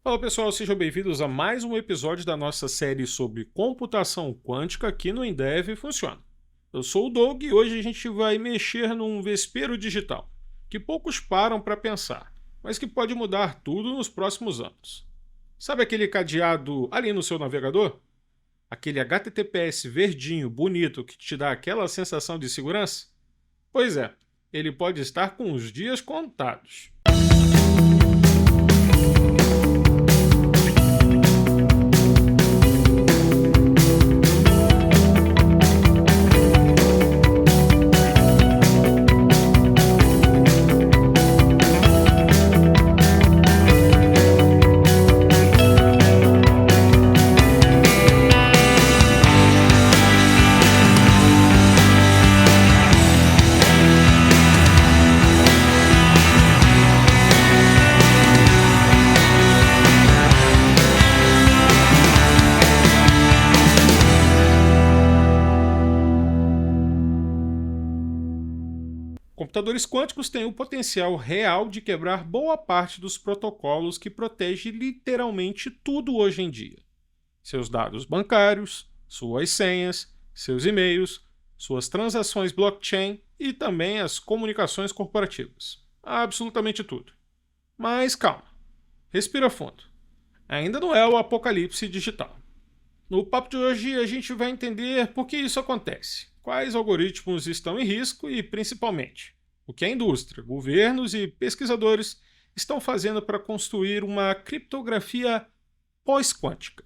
Fala pessoal, sejam bem-vindos a mais um episódio da nossa série sobre computação quântica aqui no Endev Funciona. Eu sou o Doug e hoje a gente vai mexer num vespeiro digital, que poucos param para pensar, mas que pode mudar tudo nos próximos anos. Sabe aquele cadeado ali no seu navegador? Aquele HTTPS verdinho, bonito, que te dá aquela sensação de segurança? Pois é, ele pode estar com os dias contados. Computadores quânticos têm o potencial real de quebrar boa parte dos protocolos que protege literalmente tudo hoje em dia. Seus dados bancários, suas senhas, seus e-mails, suas transações blockchain e também as comunicações corporativas. Absolutamente tudo. Mas calma, respira fundo. Ainda não é o apocalipse digital. No papo de hoje a gente vai entender por que isso acontece, quais algoritmos estão em risco e, principalmente, o que a indústria, governos e pesquisadores estão fazendo para construir uma criptografia pós-quântica.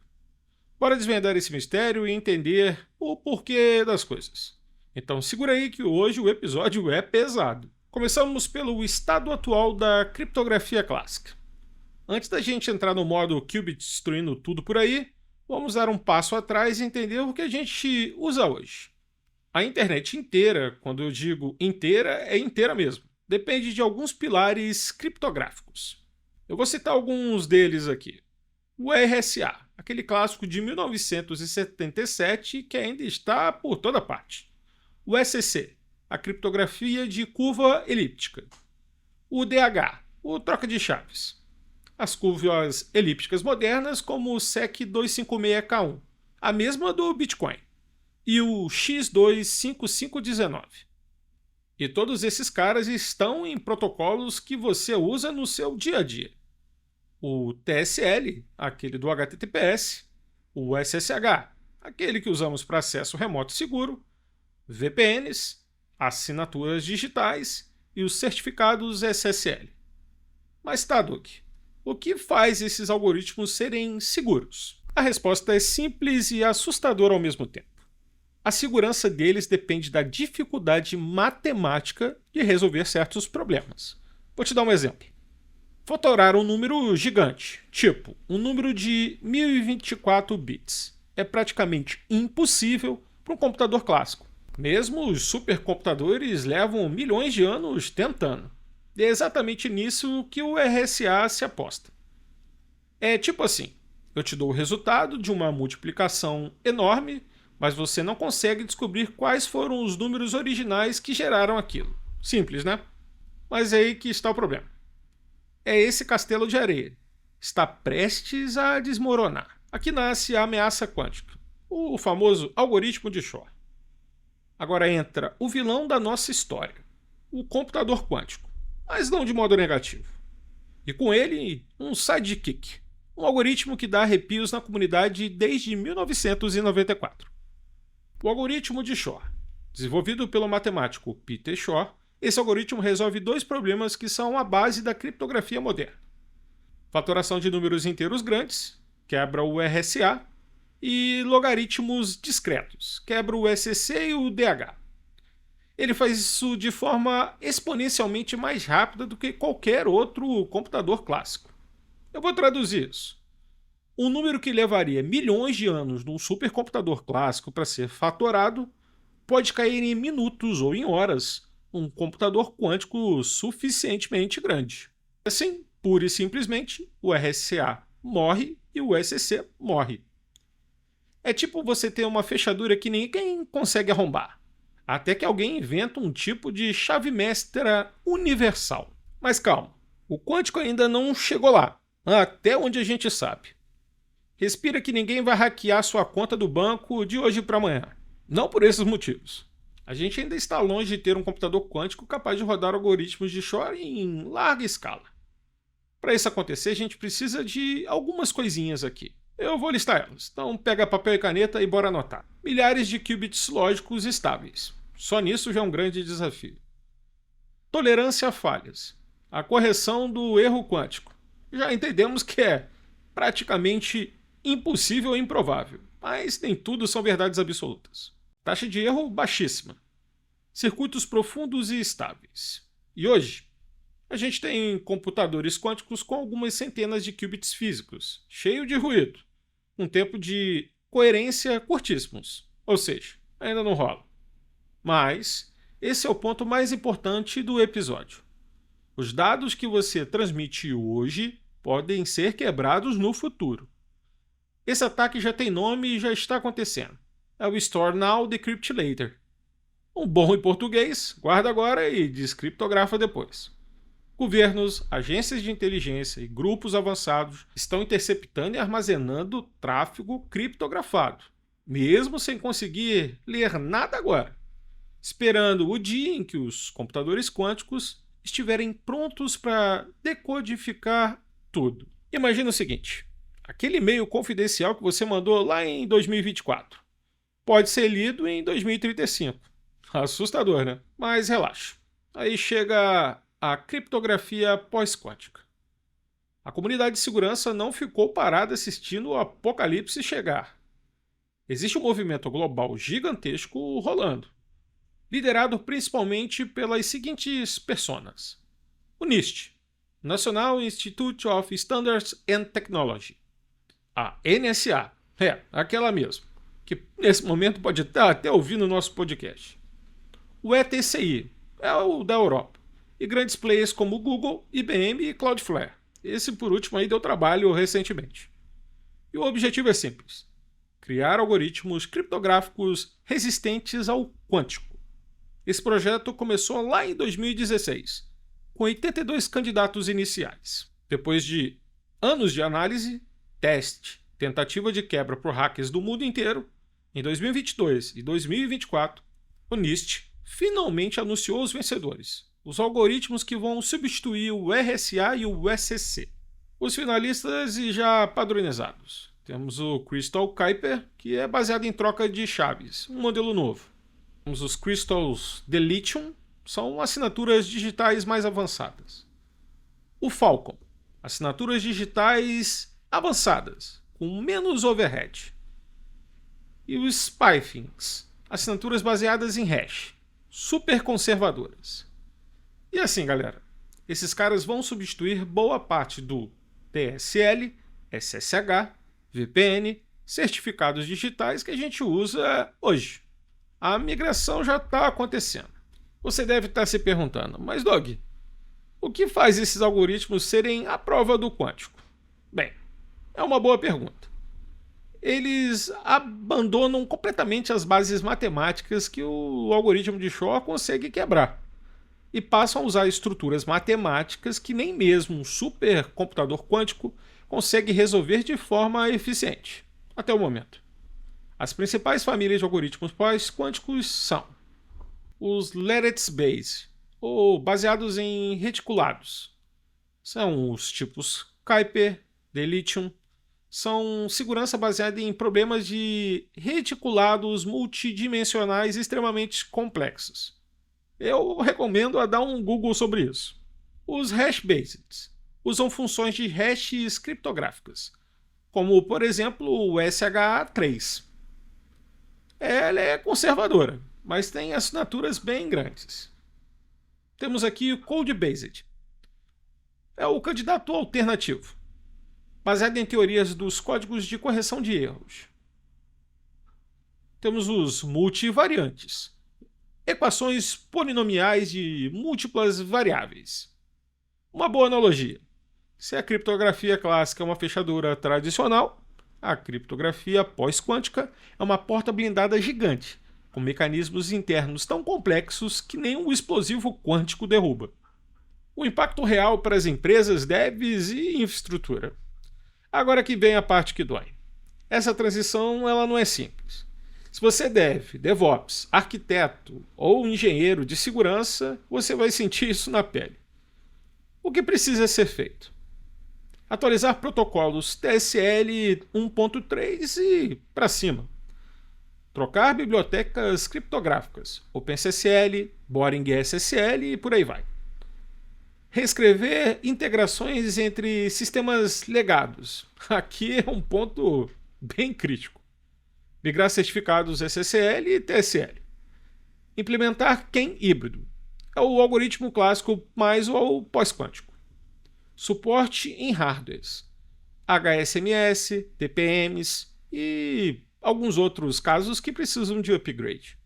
Bora desvendar esse mistério e entender o porquê das coisas. Então segura aí que hoje o episódio é pesado. Começamos pelo estado atual da criptografia clássica. Antes da gente entrar no modo qubit destruindo tudo por aí, vamos dar um passo atrás e entender o que a gente usa hoje. A internet inteira, quando eu digo inteira, é inteira mesmo. Depende de alguns pilares criptográficos. Eu vou citar alguns deles aqui. O RSA, aquele clássico de 1977 que ainda está por toda parte. O SCC, a criptografia de curva elíptica. O DH, o troca de chaves. As curvas elípticas modernas como o SEC 256K1, a mesma do Bitcoin. E o X25519. E todos esses caras estão em protocolos que você usa no seu dia a dia. O TSL, aquele do HTTPS, o SSH, aquele que usamos para acesso remoto seguro, VPNs, assinaturas digitais e os certificados SSL. Mas tá, Doug, o que faz esses algoritmos serem seguros? A resposta é simples e assustadora ao mesmo tempo. A segurança deles depende da dificuldade matemática de resolver certos problemas. Vou te dar um exemplo. Fatorar um número gigante, tipo um número de 1024 bits, é praticamente impossível para um computador clássico. Mesmo os supercomputadores levam milhões de anos tentando. E é exatamente nisso que o RSA se aposta. É tipo assim, eu te dou o resultado de uma multiplicação enorme, mas você não consegue descobrir quais foram os números originais que geraram aquilo. Simples, né? Mas é aí que está o problema. É esse castelo de areia. Está prestes a desmoronar. Aqui nasce a ameaça quântica, o famoso algoritmo de Shor. Agora entra o vilão da nossa história, o computador quântico, mas não de modo negativo. E com ele, um sidekick, um algoritmo que dá arrepios na comunidade desde 1994. O algoritmo de Shor. Desenvolvido pelo matemático Peter Shor, esse algoritmo resolve dois problemas que são a base da criptografia moderna. Fatoração de números inteiros grandes, quebra o RSA, e logaritmos discretos, quebra o SCC e o DH. Ele faz isso de forma exponencialmente mais rápida do que qualquer outro computador clássico. Eu vou traduzir isso. Um número que levaria milhões de anos num supercomputador clássico para ser fatorado pode cair em minutos ou em horas num computador quântico suficientemente grande. Assim, pura e simplesmente, o RSA morre e o SCC morre. É tipo você ter uma fechadura que ninguém consegue arrombar, até que alguém inventa um tipo de chave mestra universal. Mas calma, o quântico ainda não chegou lá. Até onde a gente sabe. Respira que ninguém vai hackear sua conta do banco de hoje para amanhã. Não por esses motivos. A gente ainda está longe de ter um computador quântico capaz de rodar algoritmos de Shor em larga escala. Para isso acontecer, a gente precisa de algumas coisinhas aqui. Eu vou listar elas, então pega papel e caneta e bora anotar. Milhares de qubits lógicos estáveis. Só nisso já é um grande desafio. Tolerância a falhas. A correção do erro quântico. Já entendemos que é praticamente impossível e improvável, mas nem tudo são verdades absolutas. Taxa de erro baixíssima. Circuitos profundos e estáveis. E hoje, a gente tem computadores quânticos com algumas centenas de qubits físicos, cheio de ruído, um tempo de coerência curtíssimos, ou seja, ainda não rola. Mas esse é o ponto mais importante do episódio. Os dados que você transmite hoje podem ser quebrados no futuro. Esse ataque já tem nome e já está acontecendo. É o Store Now, Decrypt Later. Um bom em português, guarda agora e descriptografa depois. Governos, agências de inteligência e grupos avançados estão interceptando e armazenando tráfego criptografado, mesmo sem conseguir ler nada agora, esperando o dia em que os computadores quânticos estiverem prontos para decodificar tudo. Imagina o seguinte: aquele e-mail confidencial que você mandou lá em 2024 pode ser lido em 2035. Assustador, né? Mas relaxa. Aí chega a criptografia pós-quântica. A comunidade de segurança não ficou parada assistindo o apocalipse chegar. Existe um movimento global gigantesco rolando, liderado principalmente pelas seguintes personas: o NIST, National Institute of Standards and Technology, a NSA, aquela mesmo, que nesse momento pode estar até ouvindo o nosso podcast, o ETCI, é o da Europa, e grandes players como Google, IBM e Cloudflare. Esse por último aí deu trabalho recentemente. E o objetivo é simples: criar algoritmos criptográficos resistentes ao quântico. Esse projeto começou lá em 2016, com 82 candidatos iniciais. Depois de anos de análise, teste, tentativa de quebra por hackers do mundo inteiro, em 2022 e 2024, o NIST finalmente anunciou os vencedores, os algoritmos que vão substituir o RSA e o SCC. Os finalistas e já padronizados. Temos o Crystal Kuiper, que é baseado em troca de chaves, um modelo novo. Temos os Crystals Delitium, são assinaturas digitais mais avançadas. O Falcon, assinaturas digitais avançadas, com menos overhead. E os Spyfings, assinaturas baseadas em hash, super conservadoras. E assim, galera, esses caras vão substituir boa parte do TSL, SSH, VPN, certificados digitais que a gente usa hoje. A migração já está acontecendo. Você deve estar se perguntando: mas Doug, o que faz esses algoritmos serem a prova do quântico? Bem, é uma boa pergunta. Eles abandonam completamente as bases matemáticas que o algoritmo de Shor consegue quebrar e passam a usar estruturas matemáticas que nem mesmo um supercomputador quântico consegue resolver de forma eficiente, até o momento. As principais famílias de algoritmos pós-quânticos são os Lattice-based, ou baseados em reticulados. São os tipos Kuiper, Delitium, são segurança baseada em problemas de reticulados multidimensionais extremamente complexos. Eu recomendo a dar um Google sobre isso. Os hash-based usam funções de hashes criptográficas, como, por exemplo, o SHA-3. Ela é conservadora, mas tem assinaturas bem grandes. Temos aqui o Code-based. É o candidato alternativo, baseado em teorias dos códigos de correção de erros. Temos os multivariantes, equações polinomiais de múltiplas variáveis. Uma boa analogia: se a criptografia clássica é uma fechadura tradicional, a criptografia pós-quântica é uma porta blindada gigante, com mecanismos internos tão complexos que nem um explosivo quântico derruba. O impacto real para as empresas, devs e infraestrutura. Agora que vem a parte que dói. Essa transição ela não é simples. Se você é dev, DevOps, arquiteto ou engenheiro de segurança, você vai sentir isso na pele. O que precisa ser feito? Atualizar protocolos TSL 1.3 e para cima. Trocar bibliotecas criptográficas, OpenSSL, Boring SSL e por aí vai. Reescrever integrações entre sistemas legados. Aqui é um ponto bem crítico. Migrar certificados SSL e TSL. Implementar CAN híbrido. É o algoritmo clássico mais o pós-quântico. Suporte em hardwares. HSMS, TPMs e alguns outros casos que precisam de upgrade.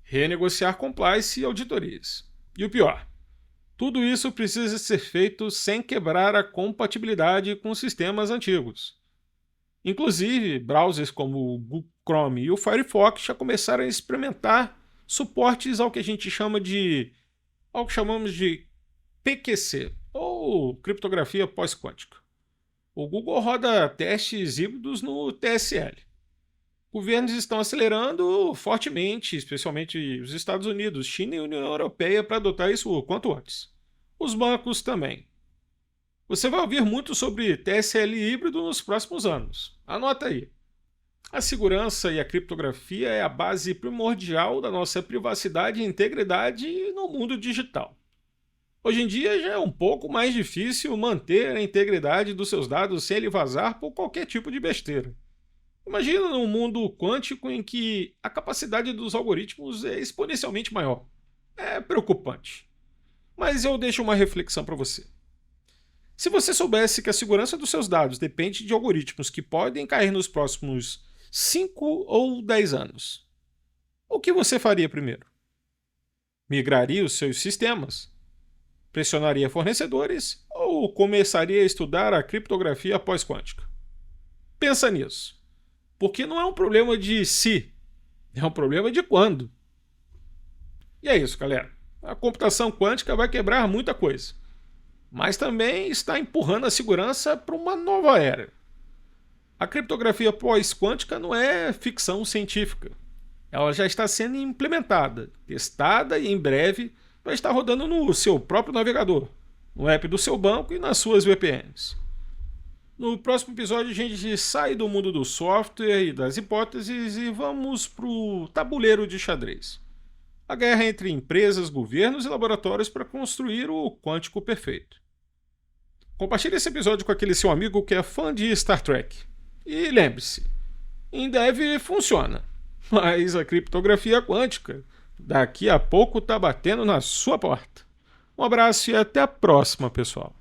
Renegociar compliance e auditorias. E o pior, tudo isso precisa ser feito sem quebrar a compatibilidade com sistemas antigos. Inclusive, browsers como o Google Chrome e o Firefox já começaram a experimentar suportes ao que a gente chama de ao que chamamos de PQC, ou criptografia pós-quântica. O Google roda testes híbridos no TSL. Governos estão acelerando fortemente, especialmente os Estados Unidos, China e União Europeia, para adotar isso o quanto antes. Os bancos também. Você vai ouvir muito sobre TSL híbrido nos próximos anos. Anota aí. A segurança e a criptografia é a base primordial da nossa privacidade e integridade no mundo digital. Hoje em dia já é um pouco mais difícil manter a integridade dos seus dados sem ele vazar por qualquer tipo de besteira. Imagina num mundo quântico em que a capacidade dos algoritmos é exponencialmente maior. É preocupante. Mas eu deixo uma reflexão para você. Se você soubesse que a segurança dos seus dados depende de algoritmos que podem cair nos próximos 5 ou 10 anos, o que você faria primeiro? Migraria os seus sistemas? Pressionaria fornecedores? Ou começaria a estudar a criptografia pós-quântica? Pensa nisso. Porque não é um problema de se, é um problema de quando. E é isso, galera. A computação quântica vai quebrar muita coisa, mas também está empurrando a segurança para uma nova era. A criptografia pós-quântica não é ficção científica. Ela já está sendo implementada, testada e em breve vai estar rodando no seu próprio navegador, no app do seu banco e nas suas VPNs. No próximo episódio a gente sai do mundo do software e das hipóteses e vamos para o tabuleiro de xadrez. A guerra entre empresas, governos e laboratórios para construir o quântico perfeito. Compartilhe esse episódio com aquele seu amigo que é fã de Star Trek. E lembre-se, em dev funciona, mas a criptografia quântica daqui a pouco está batendo na sua porta. Um abraço e até a próxima, pessoal.